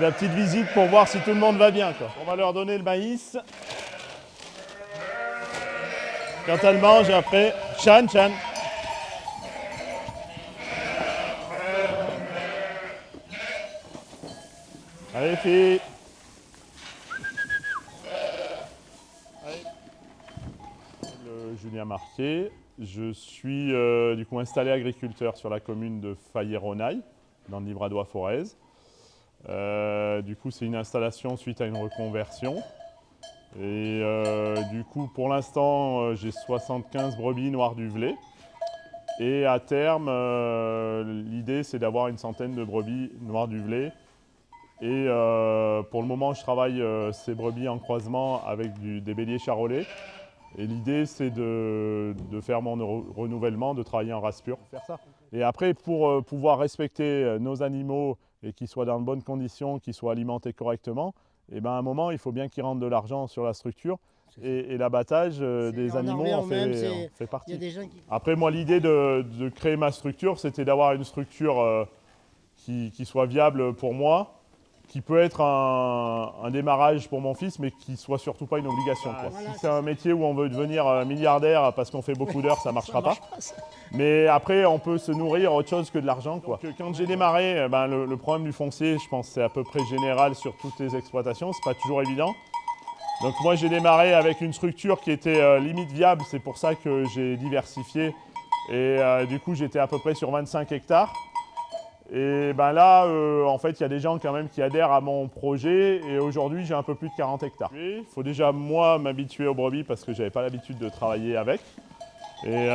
la petite visite pour voir si tout le monde va bien, quoi. On va leur donner le maïs. Quand elles mangent, après, Chan. Allez, filles. Julien Marquet. Je suis du coup installé agriculteur sur la commune de Faillé-Ronaille, dans le Livradois-Forez. Du coup, c'est une installation suite à une reconversion. Et du coup, pour l'instant, j'ai 75 brebis noires du Velay. Et à terme, l'idée, c'est d'avoir une centaine de brebis noires du Velay. Et pour le moment, je travaille ces brebis en croisement avec des béliers charolais. Et l'idée, c'est de faire mon renouvellement, de travailler en race pure. Faire ça. Et après, pour pouvoir respecter nos animaux et qu'ils soient dans de bonnes conditions, qu'ils soient alimentés correctement, et ben à un moment, il faut bien qu'ils rentrent de l'argent sur la structure. Et l'abattage des animaux en fait partie. Après, moi, l'idée de créer ma structure, c'était d'avoir une structure qui soit viable pour moi, qui peut être un démarrage pour mon fils, mais qui ne soit surtout pas une obligation. Quoi. Voilà, si c'est un métier où on veut devenir milliardaire parce qu'on fait beaucoup d'heures, ça ne marchera pas. Mais après, on peut se nourrir autre chose que de l'argent. Quand j'ai démarré, le problème du foncier, je pense que c'est à peu près général sur toutes les exploitations, c'est pas toujours évident. Donc moi, j'ai démarré avec une structure qui était limite viable, c'est pour ça que j'ai diversifié. Et du coup, j'étais à peu près sur 25 hectares. Et ben là, en fait, il y a des gens quand même qui adhèrent à mon projet et aujourd'hui, j'ai un peu plus de 40 hectares. Il faut déjà, moi, m'habituer aux brebis parce que je n'avais pas l'habitude de travailler avec. Et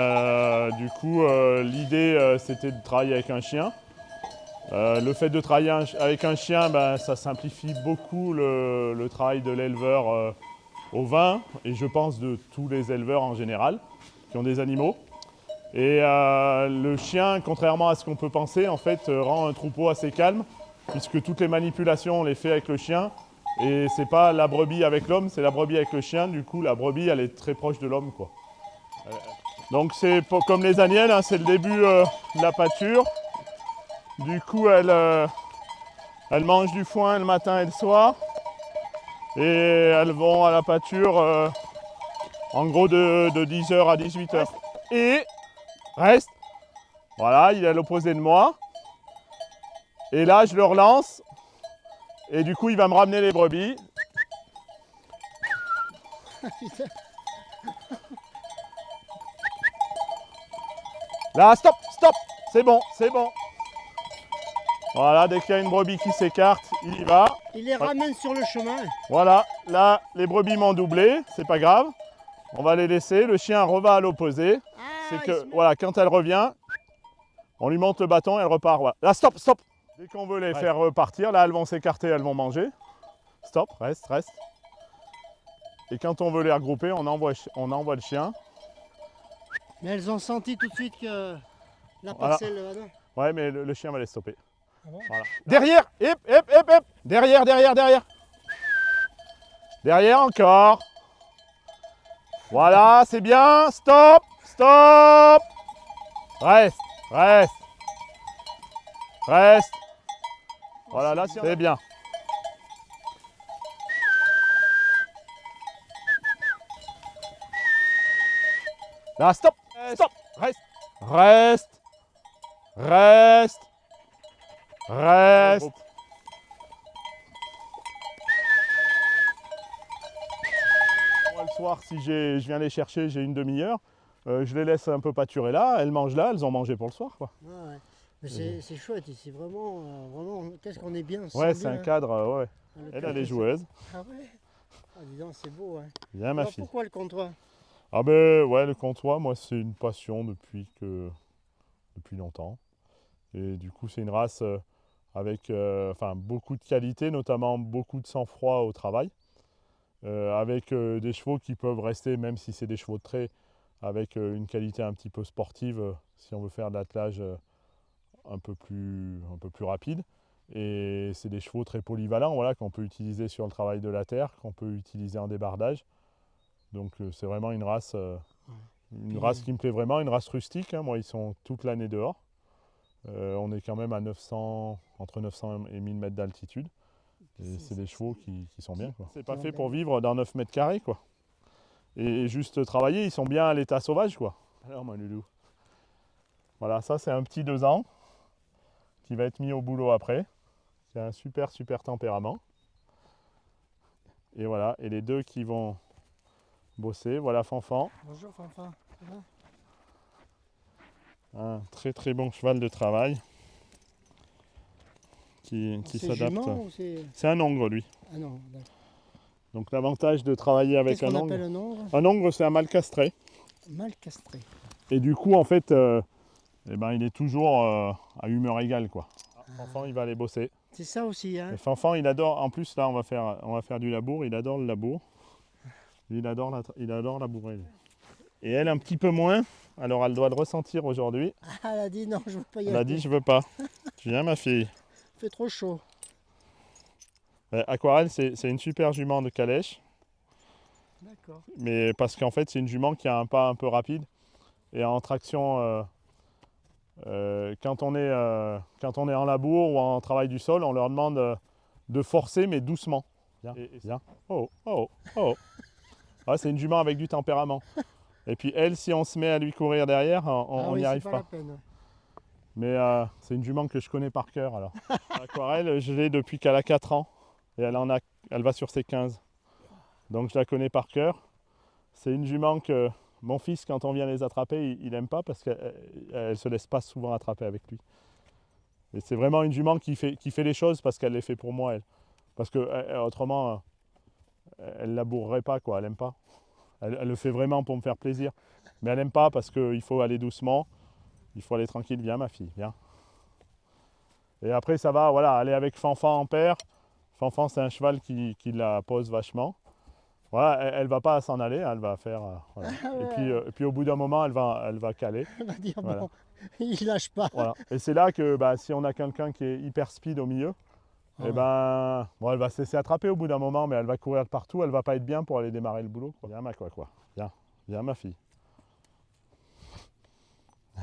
du coup, l'idée, c'était de travailler avec un chien. Le fait de travailler avec un chien, ça simplifie beaucoup le travail de l'éleveur au vin et je pense de tous les éleveurs en général qui ont des animaux. Et le chien, contrairement à ce qu'on peut penser, en fait, rend un troupeau assez calme, puisque toutes les manipulations, on les fait avec le chien. Et c'est pas la brebis avec l'homme, c'est la brebis avec le chien. Du coup, la brebis, elle est très proche de l'homme, quoi. Donc c'est comme les agnelles, hein, c'est le début de la pâture. Du coup, elles mangent du foin le matin et le soir. Et elles vont à la pâture en gros de 10h à 18h. Et reste. Voilà, il est à l'opposé de moi. Et là, je le relance. Et du coup, il va me ramener les brebis. Là, stop. C'est bon. Voilà, dès qu'il y a une brebis qui s'écarte, il y va. Il les ramène sur le chemin. Voilà, là, les brebis m'ont doublé. C'est pas grave. On va les laisser. Le chien reva à l'opposé. C'est que, voilà, quand elle revient, on lui monte le bâton et elle repart. Voilà. Là, stop. Dès qu'on veut les faire repartir, là, elles vont s'écarter, elles vont manger. Stop, reste. Et quand on veut les regrouper, on envoie le chien. Mais elles ont senti tout de suite que la parcelle là-dedans. Ouais, mais le chien va les stopper. Ah bon? Voilà. Derrière, hip. Derrière. Derrière encore. Voilà, c'est bien. Stop. Reste. Voilà, là, c'est bien. Là, stop. Reste. Moi, le soir, si je viens les chercher, j'ai une demi-heure. Je les laisse un peu pâturer là, elles mangent là, elles ont mangé pour le soir, quoi. Ouais. C'est chouette ici, vraiment, qu'est-ce qu'on est bien. Ouais, c'est un cadre, ouais. Elle, elle est joueuse. Ah ouais. Ah, dis donc, c'est beau, hein. Bien, ma fille. Pourquoi le comptoir? Ah ben ouais, le comptoir, moi, c'est une passion depuis longtemps. Et du coup, c'est une race avec beaucoup de qualité, notamment beaucoup de sang-froid au travail. Avec des chevaux qui peuvent rester, même si c'est des chevaux de trait, avec une qualité un petit peu sportive, si on veut faire de l'attelage un peu plus rapide. Et c'est des chevaux très polyvalents, voilà, qu'on peut utiliser sur le travail de la terre, qu'on peut utiliser en débardage. Donc c'est vraiment une race qui me plaît vraiment, une race rustique, hein. Moi, ils sont toute l'année dehors. On est quand même à entre 900 et 1000 mètres d'altitude. Et c'est des chevaux qui sont bien, quoi. C'est pas fait pour vivre dans 9 mètres carrés, quoi. Et juste travailler, ils sont bien à l'état sauvage, quoi. Alors, mon loulou. Voilà, ça c'est un petit 2 ans qui va être mis au boulot après. C'est un super tempérament. Et voilà, et les deux qui vont bosser. Voilà Fanfan, Bonjour Fanfan. Ça va? un très bon cheval de travail qui C'est s'adapte. jument ou c'est... C'est un ongre lui. Ah non, d'accord. Donc l'avantage de travailler avec Qu'est-ce un qu'on appelle ongre. un ongre? Un ongre c'est un mâle castré. Mal castré. Et du coup en fait eh ben, il est toujours à humeur égale quoi. Fanfan il va aller bosser. C'est ça aussi, hein? Et Fanfan il adore, en plus là on va faire du labour, il adore le labour. Il adore labourer. Lui. Et elle un petit peu moins, alors elle doit le ressentir aujourd'hui. Ah, elle a dit non, je veux pas y Elle a aller. dit je veux pas. Je viens ma fille. Il fait trop chaud. Aquarelle c'est une super jument de calèche. D'accord. Mais parce qu'en fait c'est une jument qui a un pas un peu rapide. Et en traction, quand on est en labour ou en travail du sol, on leur demande de forcer mais doucement. Viens. Oh. Ah, c'est une jument avec du tempérament. Et puis elle, si on se met à lui courir derrière, on n'y arrive c'est pas. la peine. Mais c'est une jument que je connais par cœur alors. Aquarelle, je l'ai depuis qu'elle a 4 ans. Et elle va sur ses 15. Donc je la connais par cœur. C'est une jument que mon fils, quand on vient les attraper, il n'aime pas parce qu'elle ne se laisse pas souvent attraper avec lui. Et c'est vraiment une jument qui fait les choses parce qu'elle les fait pour moi, elle. Parce que autrement, elle ne labourerait pas, quoi. Elle n'aime pas. Elle le fait vraiment pour me faire plaisir. Mais elle n'aime pas parce qu'il faut aller doucement. Il faut aller tranquille. Viens, ma fille, viens. Et après, ça va, voilà, aller avec Fanfan en paire. Fanfan, c'est un cheval qui la pose vachement. Voilà, elle ne va pas s'en aller, elle va faire. Voilà. Et puis au bout d'un moment, elle va caler. Elle va dire Voilà. bon, il lâche pas. Voilà. Et c'est là que si on a quelqu'un qui est hyper speed au milieu, et bon, elle va se laisser attraper au bout d'un moment, mais elle va courir de partout, elle va pas être bien pour aller démarrer le boulot. Quoi. Viens ma quoi. Viens ma fille.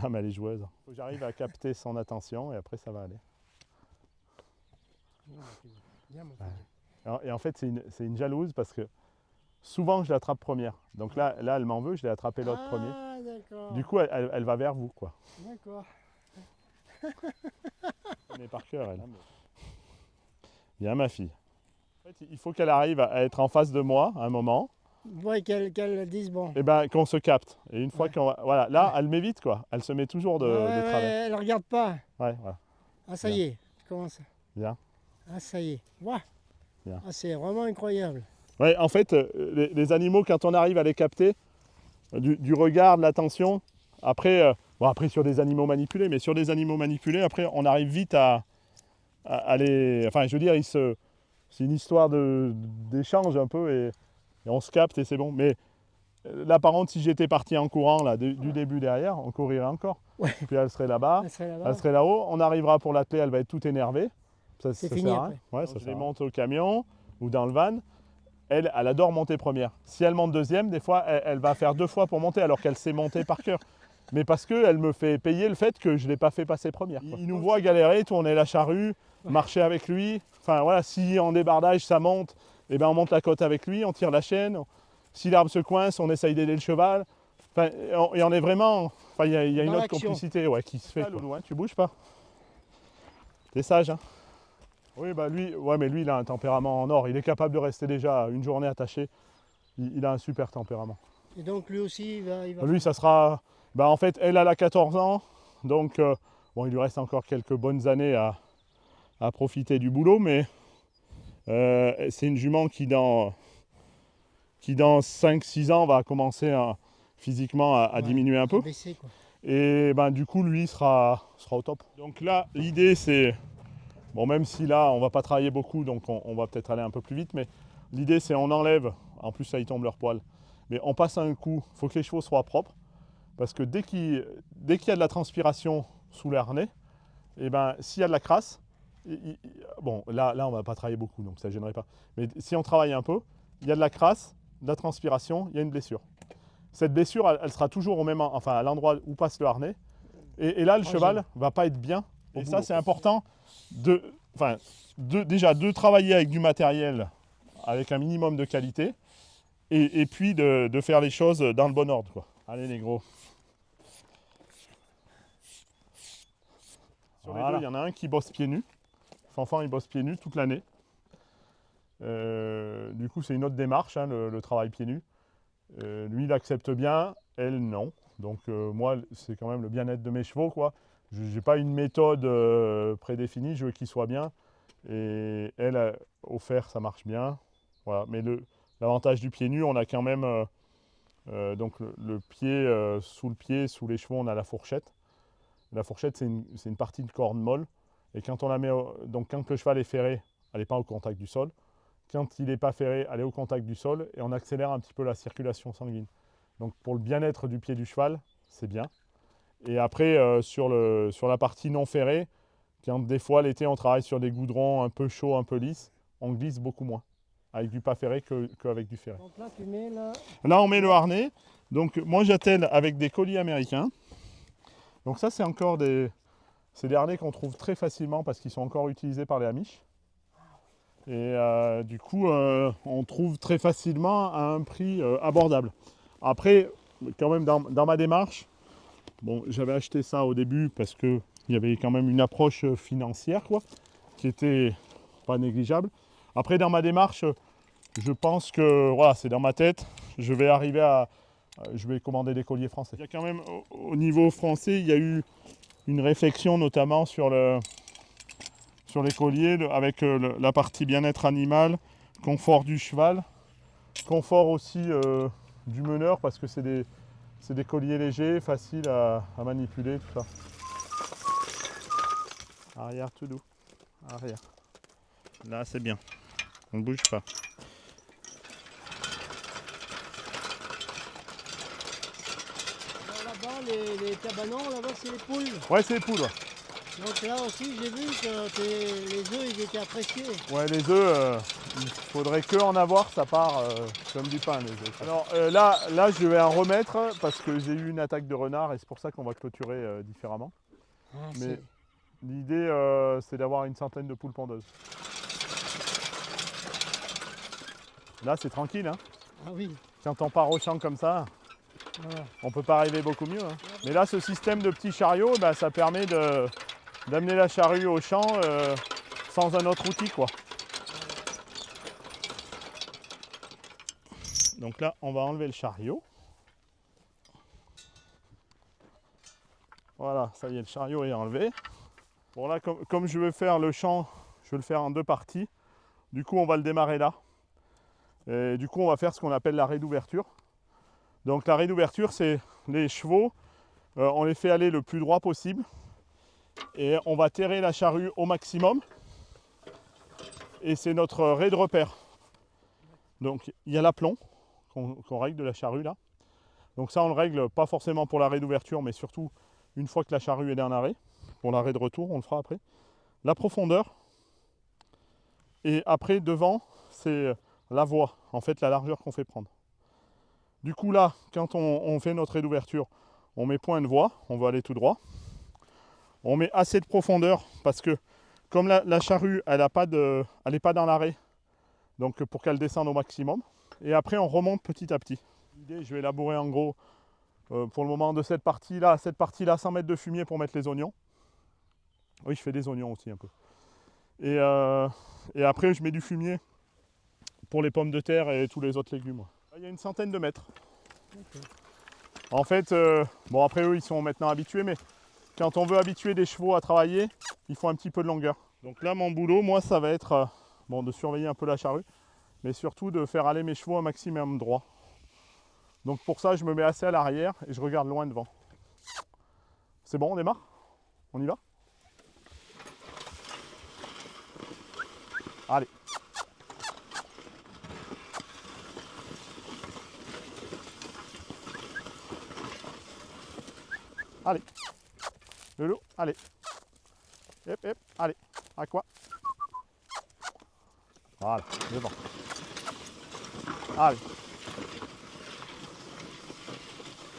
Ah mais elle est joueuse. Faut que j'arrive à capter son attention et après ça va aller. Viens, mon fils. Et en fait c'est une jalouse parce que souvent je l'attrape première. Donc là elle m'en veut, je l'ai attrapé l'autre premier. Ah, d'accord. Du coup elle va vers vous quoi. D'accord. Elle est par cœur elle. Viens ma fille. En fait, il faut qu'elle arrive à être en face de moi à un moment. Ouais, qu'elle dise bon. Et ben qu'on se capte. Et une fois qu'on voilà, là elle m'évite quoi. Elle se met toujours de travers. Elle regarde pas. Ouais, voilà. Ah, ça y est, je commence. Viens. Ah, ça y est. Ouah. Bien. Ah, c'est vraiment incroyable. Ouais, en fait, les animaux, quand on arrive à les capter, du regard, de l'attention, après, après sur des animaux manipulés, mais sur des animaux manipulés, après, on arrive vite à les... Enfin, je veux dire, c'est une histoire d'échange un peu et on se capte et c'est bon. Mais là, par contre, si j'étais parti en courant là, du début derrière, on courirait encore. Ouais. Puis elle serait là-bas, elle serait là-haut, on arrivera pour l'atteler, elle va être toute énervée. C'est fini après. Ouais, ça je les monte au camion ou dans le van. Elle adore monter première. Si elle monte deuxième, des fois, elle va faire 2 fois pour monter alors qu'elle sait monter par cœur. Mais parce qu'elle me fait payer le fait que je ne l'ai pas fait passer première. Il nous voit galérer, tourner la charrue, marcher avec lui. Enfin voilà, si en débardage ça monte, eh ben, on monte la côte avec lui, on tire la chaîne. Si l'arbre se coince, on essaye d'aider le cheval. Enfin, et on est vraiment... Enfin, il y a une autre complicité qui se fait. Loulou, hein, tu bouges pas. T'es sage, hein. Oui, bah lui, mais lui, il a un tempérament en or. Il est capable de rester déjà une journée attaché. Il a un super tempérament. Et donc lui aussi, il va... Lui, ça sera... en fait, elle a 14 ans. Donc, il lui reste encore quelques bonnes années à profiter du boulot. Mais c'est une jument qui dans 5-6 ans, va commencer physiquement à diminuer un peu. Baisser, quoi. Et du coup, lui sera au top. Donc là, l'idée, c'est... Bon, même si là, on va pas travailler beaucoup, donc on va peut-être aller un peu plus vite, mais l'idée, c'est on enlève, en plus, ça y tombe leur poil, mais on passe un coup, il faut que les chevaux soient propres, parce que dès qu'il y a de la transpiration sous les harnais, et s'il y a de la crasse, bon, là, on va pas travailler beaucoup, donc ça ne gênerait pas, mais si on travaille un peu, il y a de la crasse, de la transpiration, il y a une blessure. Cette blessure, elle sera toujours à l'endroit où passe le harnais, et là, le cheval ne va pas être bien. Et ça, c'est important enfin, déjà de travailler avec du matériel avec un minimum de qualité et puis de faire les choses dans le bon ordre, quoi. Allez les gros. Sur les deux, il y en a un qui bosse pieds nus. Fanfan, il bosse pieds nus toute l'année. Du coup, c'est une autre démarche, hein, le travail pieds nus. Lui, il accepte bien, elle, non. Donc moi, c'est quand même le bien-être de mes chevaux, quoi. Je n'ai pas une méthode prédéfinie, je veux qu'ils soient bien. Et elle, au fer, ça marche bien. Voilà. Mais l'avantage du pied nu, on a quand même donc le pied, sous les chevaux, on a la fourchette. La fourchette, c'est une partie de corde molle. Et quand on la met, donc quand le cheval est ferré, elle n'est pas au contact du sol. Quand il n'est pas ferré, elle est au contact du sol et on accélère un petit peu la circulation sanguine. Donc pour le bien-être du pied du cheval, c'est bien. Et après, sur la partie non ferrée, quand des fois l'été on travaille sur des goudrons un peu chauds, un peu lisses, on glisse beaucoup moins avec du pas ferré qu'avec du ferré. Donc là, tu mets là. Là, on met le harnais. Donc moi, j'attelle avec des colliers américains. Donc ça, c'est des harnais qu'on trouve très facilement parce qu'ils sont encore utilisés par les Amish. Et du coup, on trouve très facilement à un prix abordable. Après, quand même, dans ma démarche, bon, j'avais acheté ça au début parce qu'il y avait quand même une approche financière, quoi, qui était pas négligeable. Après, dans ma démarche, je pense que, voilà, c'est dans ma tête, je vais arriver je vais commander des colliers français. Il y a quand même, au niveau français, il y a eu une réflexion notamment sur les colliers, avec la partie bien-être animal, confort du cheval, confort aussi du meneur, parce que c'est des colliers légers, faciles à manipuler, tout ça. Arrière tout doux, arrière. Là c'est bien, on ne bouge pas. Alors là-bas, les cabanons, là-bas, c'est les poules. Ouais, c'est les poules. Ouais. Donc là aussi, j'ai vu que les œufs, ils étaient appréciés. Ouais, les œufs, il faudrait que en avoir, ça part comme du pain les œufs. Alors là, je vais en remettre parce que j'ai eu une attaque de renard et c'est pour ça qu'on va clôturer différemment. Ah, Mais l'idée, c'est d'avoir une centaine de poules pondeuses. Là, c'est tranquille, hein. Ah oui. Quand on part au champ comme ça, Voilà. on peut pas arriver beaucoup mieux, hein. Mais là, ce système de petits chariots, bah, ça permet d'amener la charrue au champ sans un autre outil, quoi. Donc là, on va enlever le chariot. Voilà, ça y est, le chariot est enlevé. Bon là, comme je vais faire le champ, je vais le faire en deux parties. Du coup, on va le démarrer là. Et du coup, on va faire ce qu'on appelle la raie d'ouverture. Donc la raie d'ouverture, c'est les chevaux, on les fait aller le plus droit possible. Et on va terrer la charrue au maximum. Et c'est notre raie de repère. Donc il y a l'aplomb qu'on règle de la charrue là. Donc ça, on le règle pas forcément pour la raie d'ouverture, mais surtout une fois que la charrue est dans l'arrêt. Pour l'arrêt de retour, on le fera après. La profondeur. Et après, devant, c'est la voie, en fait, la largeur qu'on fait prendre. Du coup, là, quand on fait notre raie d'ouverture, on met point de voie, on va aller tout droit. On met assez de profondeur parce que, comme la charrue, elle n'est pas dans l'arrêt, donc pour qu'elle descende au maximum. Et après, on remonte petit à petit. L'idée, je vais labourer en gros, pour le moment, de cette partie-là, 100 mètres de fumier pour mettre les oignons. Oui, je fais des oignons aussi un peu. Et après, je mets du fumier pour les pommes de terre et tous les autres légumes. Il y a une centaine de mètres. Okay. En fait, bon après eux, ils sont maintenant habitués, mais quand on veut habituer des chevaux à travailler, il faut un petit peu de longueur. Donc là, mon boulot, moi, ça va être bon, de surveiller un peu la charrue, mais surtout de faire aller mes chevaux un maximum droit. Donc pour ça, je me mets assez à l'arrière et je regarde loin devant. C'est bon, on démarre? On y va? Allez. Allez. Le loup, allez. Hep, hep, allez. À quoi? Voilà, devant. Allez.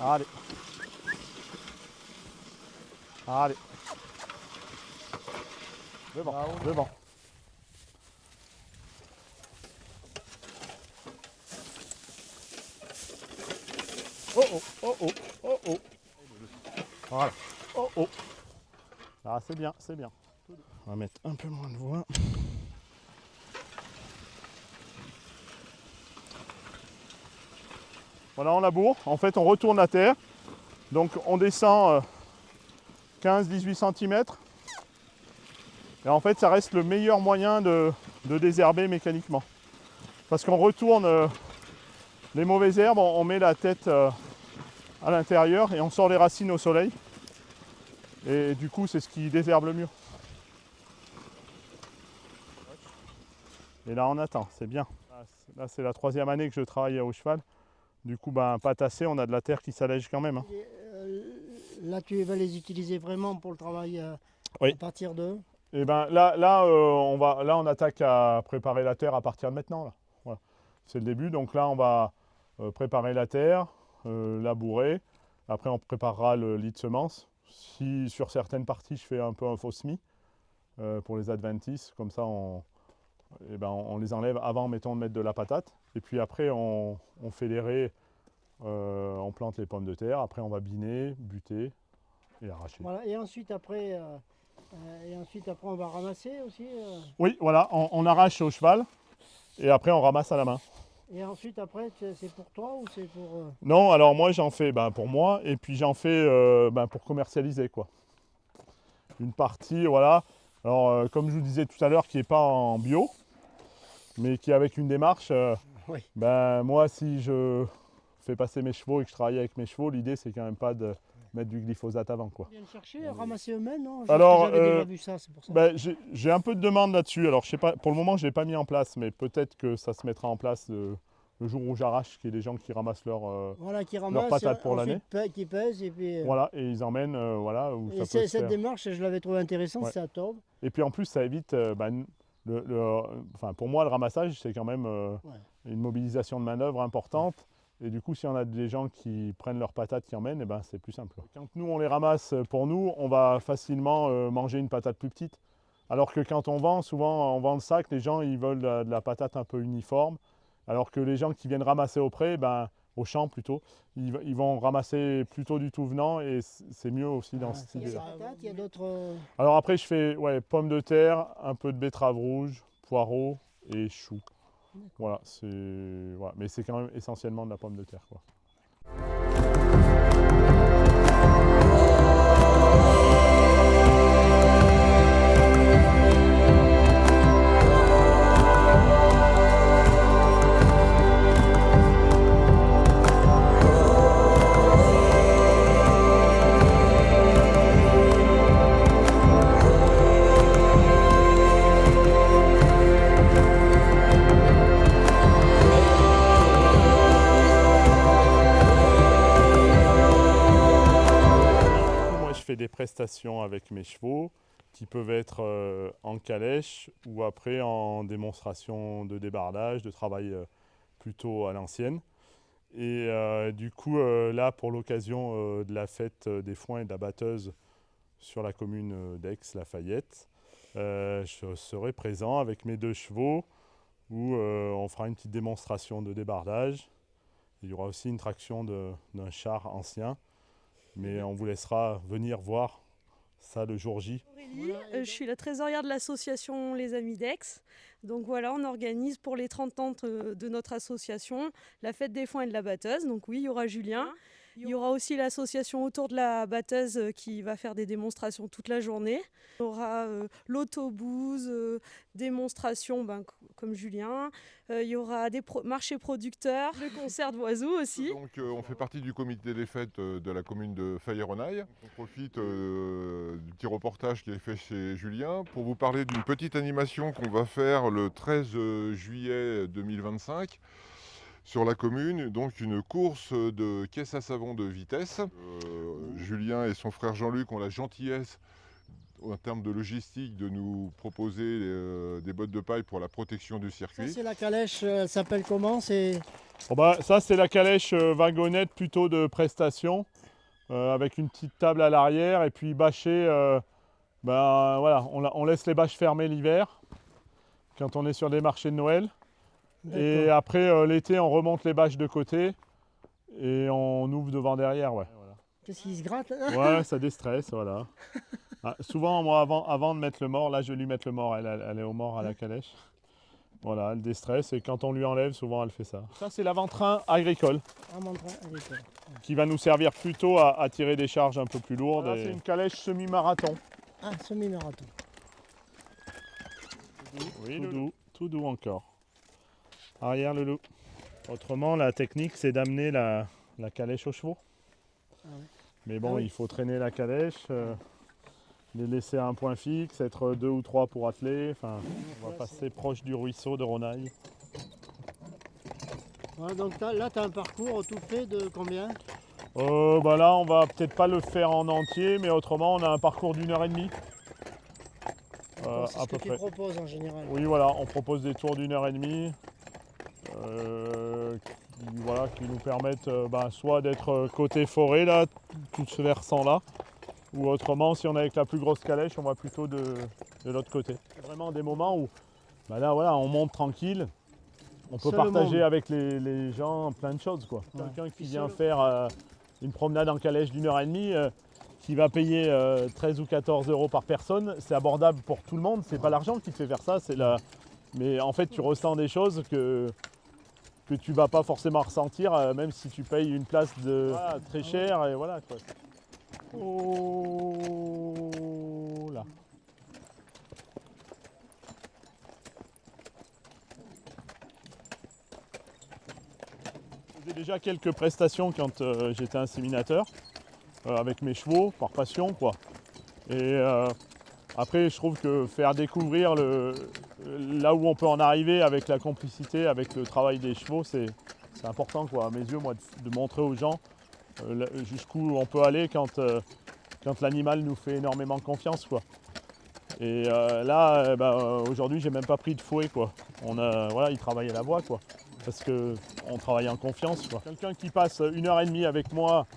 Allez. Allez. Devant, devant. Oh oh, oh oh, oh oh. Voilà. Oh oh. Ah, c'est bien, c'est bien. On va mettre un peu moins de voix. Voilà, on laboure. En fait, on retourne la terre. Donc, on descend 15-18 cm. Et en fait, ça reste le meilleur moyen de désherber mécaniquement. Parce qu'on retourne les mauvaises herbes, on met la tête à l'intérieur et on sort les racines au soleil. Et du coup, c'est ce qui désherbe le mieux. Et là, on attend, c'est bien. Là, c'est la 3e année que je travaille au cheval. Du coup, pas tassé, on a de la terre qui s'allège quand même. Hein. Là, tu vas les utiliser vraiment pour le travail Oui. à partir de... Et là, on attaque à préparer la terre à partir de maintenant. Là. Voilà. C'est le début, donc là, on va préparer la terre, labourer. Après, on préparera le lit de semences. Si sur certaines parties, je fais un peu un faux semis pour les adventices, comme ça, on les enlève avant, mettons, de mettre de la patate. Et puis après, on fait les raies, on plante les pommes de terre. Après, on va biner, buter et arracher. Voilà. Et ensuite, après, on va ramasser aussi. Oui, voilà, on arrache au cheval et après, on ramasse à la main. Et ensuite, après, c'est pour toi ou c'est pour... Non, alors moi, j'en fais pour moi et puis j'en fais pour commercialiser, quoi. Une partie, voilà. Alors, comme je vous disais tout à l'heure, qui n'est pas en bio, mais qui est avec une démarche. Oui. Moi, si je fais passer mes chevaux et que je travaille avec mes chevaux, l'idée, c'est quand même pas de mettre du glyphosate avant, quoi. Ils viennent chercher, ramasser eux-mêmes, non? Alors, j'avais déjà vu ça, c'est pour ça. j'ai un peu de demande là-dessus. Alors, je sais pas, pour le moment, je ne l'ai pas mis en place, mais peut-être que ça se mettra en place le jour où j'arrache, qu'il y ait des gens qui ramassent Voilà, qui leurs ramassent, patates pour l'année. qui pèsent, et puis... Voilà, et ils emmènent, voilà, où Et ça peut se cette faire. démarche, je l'avais trouvée intéressante, Ouais. c'est à tordre. Et puis en plus, ça évite, pour moi, le ramassage, c'est quand même une mobilisation de main-d'œuvre importante. Et du coup, si on a des gens qui prennent leurs patates, qui emmènent, c'est plus simple. Quand nous, on les ramasse pour nous, on va facilement manger une patate plus petite. Alors que quand on vend, souvent, on vend le sac, les gens, ils veulent de la patate un peu uniforme. Alors que les gens qui viennent ramasser au pré, au champ plutôt, ils vont ramasser plutôt du tout venant et c'est mieux aussi dans cette idée-là. Il y a d'autres... Alors après, je fais pommes de terre, un peu de betterave rouge, poireaux et choux. Voilà, mais c'est quand même essentiellement de la pomme de terre, quoi. Des prestations avec mes chevaux qui peuvent être en calèche ou après en démonstration de débardage, de travail plutôt à l'ancienne. Et du coup, là, pour l'occasion de la fête des foins et de la batteuse sur la commune d'Aix-Lafayette, je serai présent avec mes 2 chevaux où on fera une petite démonstration de débardage. Il y aura aussi une traction d'un char ancien. Mais on vous laissera venir voir ça le jour J. Aurélie, je suis la trésorière de l'association Les Amis d'Aix. Donc voilà, on organise pour les 30 ans de notre association la fête des foins et de la batteuse. Donc oui, il y aura Julien. Il y aura aussi l'association autour de la batteuse qui va faire des démonstrations toute la journée. Il y aura l'autobus, démonstrations comme Julien. Il y aura des marchés producteurs, le concert d'oiseaux aussi. Donc on fait partie du comité des fêtes de la commune de Fayet-Ronaille. On profite du petit reportage qui est fait chez Julien pour vous parler d'une petite animation qu'on va faire le 13 juillet 2025. Sur la commune, donc une course de caisse à savon de vitesse. Julien et son frère Jean-Luc ont la gentillesse, en termes de logistique, de nous proposer des bottes de paille pour la protection du circuit. Ça, c'est la calèche, elle s'appelle comment? Ça, c'est la calèche wagonnette plutôt de prestation, avec une petite table à l'arrière et puis bâcher. Voilà, on laisse les bâches fermées l'hiver, quand on est sur des marchés de Noël. Et après, l'été, on remonte les bâches de côté Et on ouvre devant derrière, ouais. Qu'est-ce qu'il se gratte là? Ouais, ça déstresse, voilà. Ah, souvent, moi, avant de mettre le mort, là, je vais lui mettre le mort. Elle est au mort à la calèche. Voilà, elle déstresse et quand on lui enlève, souvent, elle fait ça. Ça, c'est l'avant-train agricole Ah, mon train agricole. qui va nous servir plutôt à tirer des charges un peu plus lourdes. Là, et- c'est une calèche semi-marathon. Ah, semi-marathon. Oui, tout doux encore. Arrière, le loup. Autrement, la technique, c'est d'amener la calèche aux chevaux. Ah ouais. Mais bon, Ah oui. il faut traîner la calèche, les laisser à un point fixe, être 2 ou 3 pour atteler. Enfin, on va passer proche du ruisseau de Ronaille. Voilà, donc là, tu as un parcours tout fait de combien? Bah là, on va peut-être pas le faire en entier, mais autrement, on a un parcours d'1h30. C'est à ce que peu tu près. proposes en général. Oui, voilà, on propose des tours d'1h30 qui nous permettent soit d'être côté forêt, là, tout ce versant-là, ou autrement, si on est avec la plus grosse calèche, on va plutôt de l'autre côté. C'est vraiment des moments où là, voilà, on monte tranquille, on peut Seul au partager monde. avec les gens plein de choses, quoi. Ouais. Quelqu'un qui Puis vient seul- faire une promenade en calèche d'1h30, qui va payer 13 ou 14 euros par personne, c'est abordable pour tout le monde, c'est pas l'argent qui te fait faire ça, c'est la... Mais en fait, tu ressens des choses que tu vas pas forcément ressentir, même si tu payes une place très chère, et voilà, quoi. Oh là. Je faisais déjà quelques prestations quand j'étais inséminateur, avec mes chevaux, par passion, quoi. Et après, je trouve que faire découvrir là où on peut en arriver avec la complicité, avec le travail des chevaux, c'est important, quoi, à mes yeux, moi, de montrer aux gens jusqu'où on peut aller quand l'animal nous fait énormément confiance, quoi. Et là, aujourd'hui, j'ai même pas pris de fouet, quoi. Il travaille à la voix, quoi. Parce qu'on travaille en confiance, quoi. Quelqu'un qui passe 1h30 avec moi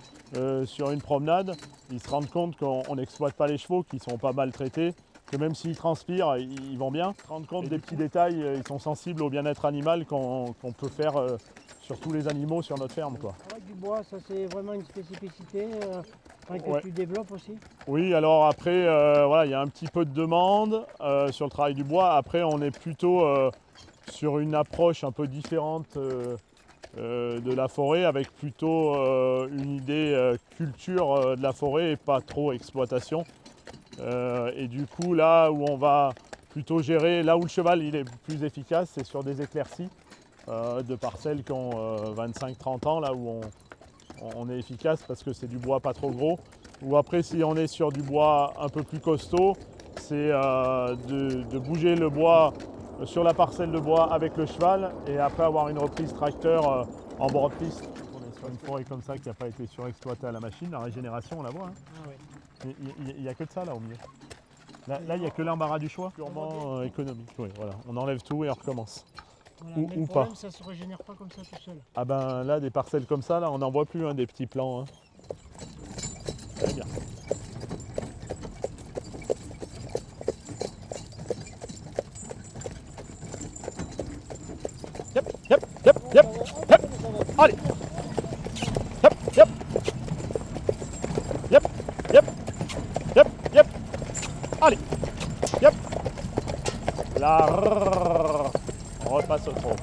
sur une promenade, il se rend compte qu'on n'exploite pas les chevaux, qu'ils sont pas maltraités, que même s'ils transpirent, ils vont bien. Ils se rendent compte des petits détails, ils sont sensibles au bien-être animal qu'on peut faire sur tous les animaux sur notre ferme, quoi. Le travail du bois, ça c'est vraiment une spécificité que Ouais. tu développes aussi. Oui, alors après, il y a un petit peu de demande sur le travail du bois. Après, on est plutôt sur une approche un peu différente de la forêt, avec plutôt une idée culture de la forêt et pas trop exploitation. Et du coup, là où on va plutôt gérer, là où le cheval il est plus efficace, c'est sur des éclaircies de parcelles qui ont 25-30 ans, là où on est efficace parce que c'est du bois pas trop gros. Ou après, si on est sur du bois un peu plus costaud, c'est de bouger le bois sur la parcelle de bois avec le cheval et après avoir une reprise tracteur en bord de piste. On est sur une forêt comme ça qui n'a pas été surexploitée à la machine, la régénération on la voit. Hein. Ah ouais. Il n'y a que de ça là au milieu. Là il n'y a que l'embarras du choix, purement économique. Oui, voilà. On enlève tout et on recommence. Voilà, Ou mais le pas. problème, ça se régénère pas comme ça tout seul. Ah ben là, des parcelles comme ça, là, on n'en voit plus des petits plants. Hein. Très bien. Yep, yep, yep, yep, yep. Allez. Yep, yep. Yep, yep, yep, yep. Allez. Yep. Là, on repasse au trot.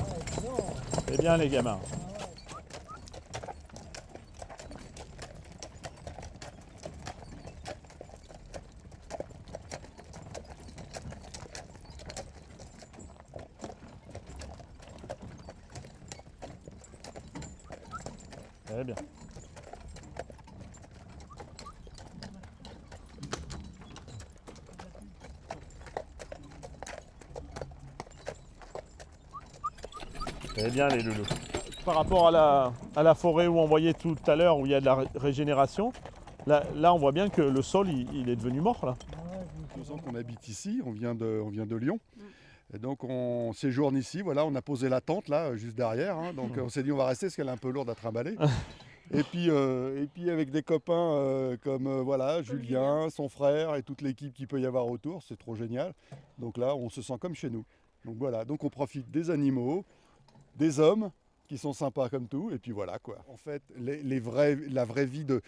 C'est bien les gamins. Très bien. Très bien les loulous. Par rapport à la forêt où on voyait tout à l'heure, où il y a de la régénération, là on voit bien que le sol il est devenu mort là. 2 ans qu'on habite ici, on vient de Lyon. Et donc on séjourne ici, voilà, on a posé la tente là, juste derrière. Hein, donc on s'est dit on va rester parce qu'elle est un peu lourde à trimballer. Et puis avec des copains comme voilà, Julien, son frère et toute l'équipe qu'il peut y avoir autour, c'est trop génial. Donc là on se sent comme chez nous. Donc voilà, donc on profite des animaux, des hommes qui sont sympas comme tout, et puis voilà quoi. En fait, la vraie vie de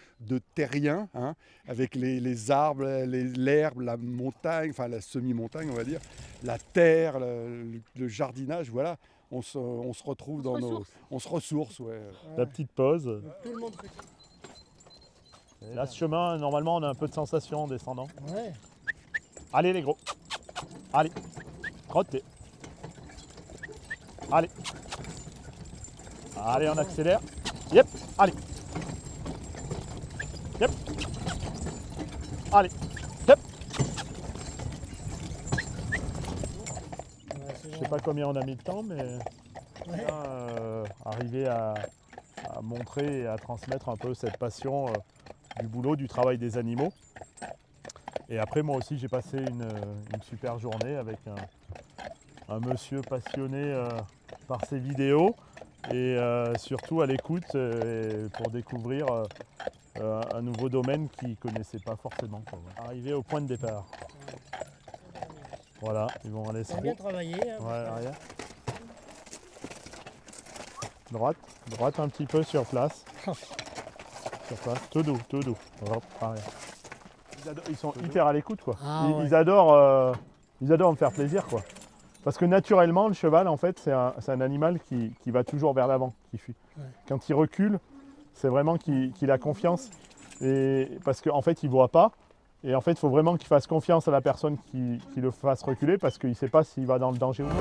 terrien, hein, avec les arbres, l'herbe, la montagne, enfin la semi-montagne on va dire, la terre, le jardinage, voilà. On se retrouve dans nos... On se ressource, ouais. La petite pause. Tout le monde fait. Et là, ce chemin, normalement, on a un peu de sensation en descendant. Ouais. Allez, les gros. Allez. Trottez. Allez. Allez, on accélère. Yep. Allez. Yep. Allez. Yep. Ouais, c'est Je sais bon. pas combien on a mis de temps, mais Ouais. arriver à montrer et à transmettre un peu cette passion du boulot, du travail des animaux. Et après, moi aussi, j'ai passé une super journée avec un monsieur passionné par ses vidéos et surtout à l'écoute pour découvrir un nouveau domaine qu'il ne connaissait pas forcément, quoi. Arrivé au point de départ. Voilà, ils vont aller se On a bien travaillé. Hein, Ouais, arrière. Droite un petit peu sur place. Sur place, tout doux. Hop, arrière. Ils sont hyper à l'écoute, quoi. Ah, ouais. Ils adorent me faire plaisir, quoi. Parce que naturellement, le cheval, en fait, c'est un animal qui va toujours vers l'avant, qui fuit. Ouais. Quand il recule, c'est vraiment qu'il a confiance. Et parce qu'en fait, il ne voit pas. Et en fait, il faut vraiment qu'il fasse confiance à la personne qui le fasse reculer parce qu'il ne sait pas s'il va dans le danger ou non.